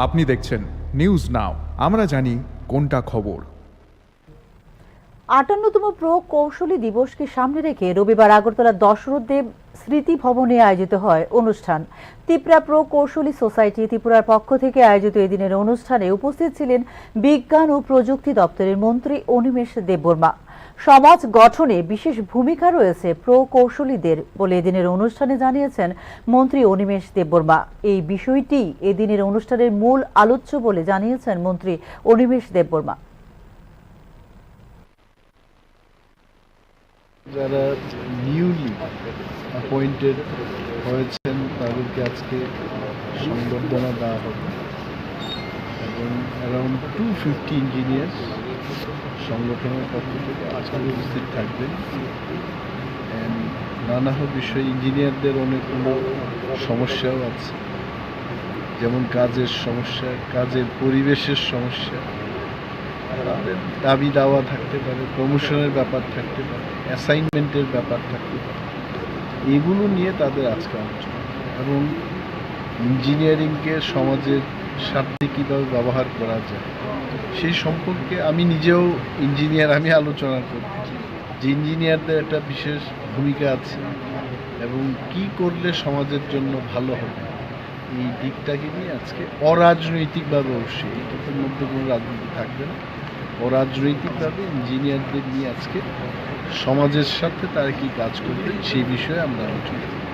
আপনি দেখছেন news now, আমরা জানি কোনটা খবর। ৫৮তম প্রকৌশলী দিবসকে সামনে রেখে রবিবার আগরতলা দশরথদেব স্মৃতি ভবনে আয়োজিত হয় অনুষ্ঠান। ত্রিপুরা প্রকৌশলী সোসাইটি ত্রিপুরার পক্ষ থেকে আয়োজিত এদিনের অনুষ্ঠানে উপস্থিত ছিলেন বিজ্ঞান ও প্রযুক্তি দপ্তরের মন্ত্রী অনিমেষ দেববর্মা। সমাজ গঠনে বিশেষ ভূমিকা রয়েছে প্রকৌশলীদের বলে এদিনের অনুষ্ঠানে জানিয়েছেন মন্ত্রী অনিমেষ দেববর্মা। এই বিষয়টি এদিনের অনুষ্ঠানের মূল আলোচ্য বলে জানিয়েছেন মন্ত্রী অনিমেষ দেববর্মা। যারা নিউলি অ্যাপয়েন্টেড হয়েছেন তাদেরকে আজকে সংবর্ধনা দেওয়া হবে এবং অ্যারাউন্ড 250 ইঞ্জিনিয়ার সংগঠনের পক্ষ থেকে আজকে উপস্থিত থাকবেন। নানা বিষয়ে ইঞ্জিনিয়ারদের অনেকগুলো সমস্যাও আছে, যেমন কাজের সমস্যা, কাজের পরিবেশের সমস্যা, তাদের দাবি দাওয়া থাকতে পারে, প্রমোশনের ব্যাপার থাকতে পারে, অ্যাসাইনমেন্টের ব্যাপার থাকতে পারে। এগুলো নিয়ে তাদের আজকে আলোচনা এবং ইঞ্জিনিয়ারিংকে সমাজের স্বার্থে কীভাবে ব্যবহার করা যায় সেই সম্পর্কে আমি নিজেও ইঞ্জিনিয়ার, আমি আলোচনা করি যে ইঞ্জিনিয়ারদের একটা বিশেষ ভূমিকা আছে এবং কি করলে সমাজের জন্য ভালো হবে এই দিকটাকে নিয়ে আজকে অরাজনৈতিকভাবে, অবশ্যই এটার মধ্যে কোনো রাজনীতি থাকবে না, অরাজনৈতিকভাবে ইঞ্জিনিয়ারদের নিয়ে আজকে সমাজের সাথে তারা কি কাজ করবে সেই বিষয়ে আমরা আলোচনা করি।